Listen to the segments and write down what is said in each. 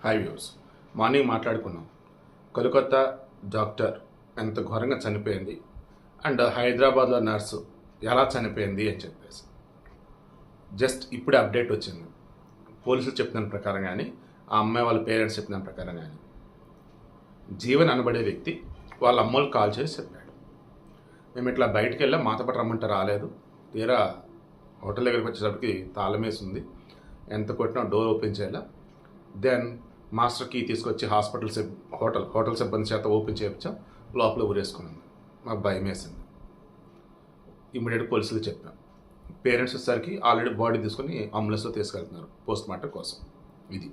High views. Morning మాట్లాడుకున్నాం. Kolkata doctor ఎంత ఘోరంగా చనిపోయింది అండ్ హైదరాబాద్లో నర్సు ఎలా చనిపోయింది అని చెప్పేసి జస్ట్ ఇప్పుడే అప్డేట్ వచ్చింది. పోలీసులు చెప్పిన ప్రకారం కానీ ఆ అమ్మాయి వాళ్ళ పేరెంట్స్ చెప్పిన ప్రకారం కానీ జీవన్ అనబడే వ్యక్తి వాళ్ళ అమ్మోళ్ళు కాల్ చేసి చెప్పాడు, మేము ఇట్లా బయటికి వెళ్ళాం, మాతో పాటు రమ్మంటే రాలేదు, తీరా హోటల్ దగ్గరికి వచ్చేటప్పటికి తాళం వేసి ఉంది, ఎంత కొట్టినా డోర్ ఓపెన్ చేయాల, దెన్ మాస్టర్ కీ తీసుకొచ్చి హోటల్ సిబ్బంది చేత ఓపెన్ చేయించాం, లోపల ఊరేసుకున్నాను. మాకు భయం వేసింది. ఇమ్మీడియట్ పోలీసులు చెప్పాం. పేరెంట్స్ వచ్చేసరికి ఆల్రెడీ బాడీ తీసుకొని అంబులెన్స్లో తీసుకెళ్తున్నారు పోస్ట్ మార్టం కోసం. ఇది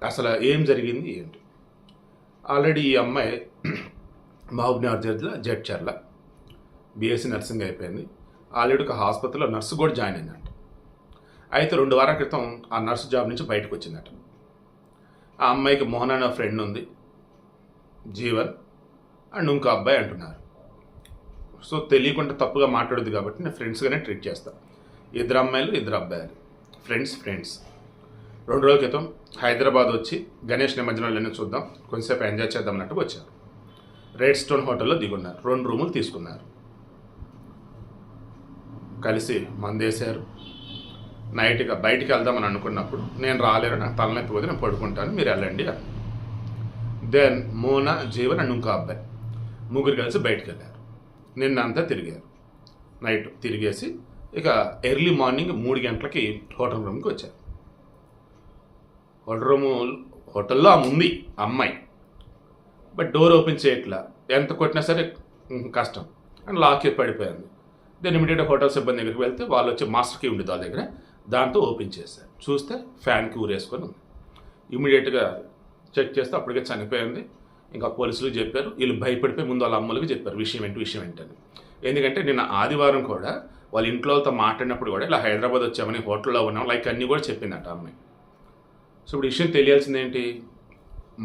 అసలు ఏం జరిగింది ఏంటి? ఆల్రెడీ ఈ అమ్మాయి మహబూబ్నగర్ జిల్లా జడ్చర్ల బీఎస్సీ నర్సింగ్ అయిపోయింది. ఆల్రెడీ ఒక హాస్పిటల్లో నర్సు కూడా జాయిన్ అయిందంట. అయితే 2 వారాల క్రితం ఆ నర్సు జాబ్ నుంచి బయటకు వచ్చిందట. ఆ అమ్మాయికి మోహన్ అనే ఫ్రెండ్ ఉంది, జీవన్ అండ్ ఇంకో అబ్బాయి అంటున్నారు. సో తెలియకుండా తప్పుగా మాట్లాడదు కాబట్టి నేను ఫ్రెండ్స్గానే ట్రీట్ చేస్తాను. 2 అమ్మాయిలు 2 అబ్బాయిలు, ఫ్రెండ్స్. 2 రోజుల క్రితం హైదరాబాద్ వచ్చి గణేష్ నిమజ్జనాలన్నీ చూద్దాం, కొంచెంసేపు ఎంజాయ్ చేద్దాం అన్నట్టు వచ్చారు. రెడ్ స్టోన్ హోటల్లో దిగున్నారు. 2 రూములు తీసుకున్నారు. కలిసి మందేశారు. నైట్గా బయటికి వెళ్దామని అనుకున్నప్పుడు నేను రాలేరు, నాకు తలనొప్పి పోతే నేను పడుకుంటాను, మీరు వెళ్ళండి అని. దెన్ మోనా, జీవన్ అండ్ ఇంకో అబ్బాయి ముగ్గురు కలిసి బయటికి వెళ్ళారు. నిన్నంతా తిరిగారు. నైట్ తిరిగేసి ఇక ఎర్లీ మార్నింగ్ 3 గంటలకి హోటల్ రూమ్కి వచ్చారు. హోటల్లో ఆమె ఉంది అమ్మాయి, బట్ డోర్ ఓపెన్ చేయట్లా, ఎంత కొట్టినా సరే కష్టం అండ్ లాక్ పడిపోయింది. దెన్ ఇమీడియట్గా హోటల్ సిబ్బంది దగ్గరికి వెళ్తే వాళ్ళు వచ్చి మాస్టర్ కీ ఉండేది వాళ్ళ దగ్గర, దాంతో ఓపెన్ చేశారు. చూస్తే ఫ్యాన్కి ఊరేసుకొని ఉంది. ఇమీడియట్గా చెక్ చేస్తే అప్పటికే చనిపోయింది. ఇంకా పోలీసులు చెప్పారు. వీళ్ళు భయపడిపోయి ముందు వాళ్ళ అమ్మలకి చెప్పారు విషయం ఏంటని. ఎందుకంటే నిన్న ఆదివారం కూడా వాళ్ళ ఇంట్లో వాళ్ళతో మాట్లాడినప్పుడు కూడా ఇలా హైదరాబాద్ వచ్చామని, హోటల్లో ఉన్నాం, లైక్ అన్నీ కూడా చెప్పిందట అమ్మాయి. సో ఇప్పుడు విషయం తెలియాల్సింది ఏంటి?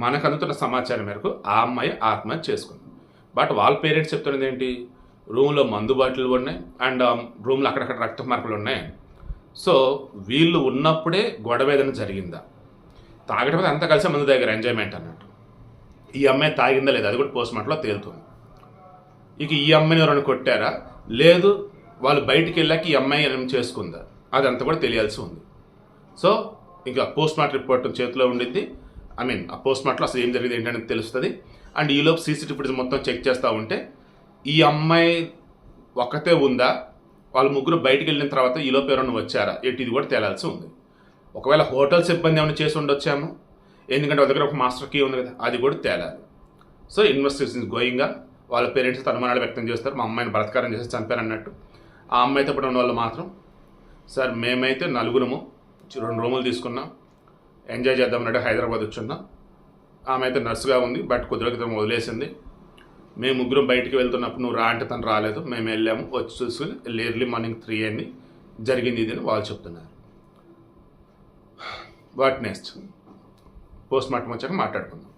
మనకు అందుతున్న సమాచారం మేరకు ఆ అమ్మాయి ఆత్మహత్య చేసుకుంది. బట్ వాళ్ళ పేరెంట్స్ చెప్తున్నది ఏంటి? రూమ్లో మందు బాటిల్ ఉన్నాయి అండ్ రూమ్లో అక్కడక్కడ రక్త మార్కులు ఉన్నాయి. సో వీళ్ళు ఉన్నప్పుడే గొడవ ఏదైనా జరిగిందా? తాగడం అంతా కలిసి మందు దగ్గర ఎంజాయ్మెంట్ అన్నట్టు. ఈ అమ్మాయి తాగిందా లేదా అది కూడా పోస్ట్ మార్టంలో తేలుతుంది. ఇక ఈ అమ్మాయిని ఎవరైనా కొట్టారా, లేదు వాళ్ళు బయటికి వెళ్ళాక ఈ అమ్మాయి ఏమైనా చేసుకుందా, అదంతా కూడా తెలియాల్సి ఉంది. సో ఇంకా పోస్ట్ మార్టం రిపోర్ట్ చేతిలో ఉండిద్ది. ఆ పోస్ట్ మార్టంలో అసలు ఏం జరిగింది ఏంటనేది తెలుస్తుంది. అండ్ ఈలోపు సీసీటీవీ ఫుటేజ్ మొత్తం చెక్ చేస్తూ ఉంటే ఈ అమ్మాయి ఒక్కతే ఉందా, వాళ్ళు ముగ్గురు బయటికి వెళ్ళిన తర్వాత ఈలోపు ఎవరైనా వచ్చారా ఏంటి, ఇది కూడా తేలాల్సి ఉంది. ఒకవేళ హోటల్ సిబ్బంది ఏమైనా చేసి ఉండొచ్చాము, ఎందుకంటే వాళ్ళ దగ్గర ఒక మాస్టర్ కీ ఉంది కదా, అది కూడా తేలాలి. సో ఇన్వెస్టిగేషన్ గోయింగ్గా వాళ్ళ పేరెంట్స్ అనుమానాలు వ్యక్తం చేస్తారు, మా అమ్మాయిని బలాత్కారం చేసి చంపారన్నట్టు. ఆ అమ్మాయితో పడిన వాళ్ళు మాత్రం, సార్ మేమైతే 4 2 రూములు తీసుకున్నాం, ఎంజాయ్ చేద్దామన్నట్టు హైదరాబాద్ వచ్చున్నాం. ఆమె అయితే నర్సుగా ఉంది, బట్ కొద్దిగా క్రితం వదిలేసింది. మేము ముగ్గురం బయటికి వెళ్తున్నప్పుడు నువ్వు రా అంటే తను రాలేదు, మేము వెళ్ళాము, వచ్చి చూసుకుని ఎర్లీ మార్నింగ్ 3 అయింది, జరిగింది ఇది అని వాళ్ళు చెప్తున్నారు. What next? పోస్ట్ మార్టం వచ్చాక మాట్లాడుకుందాం.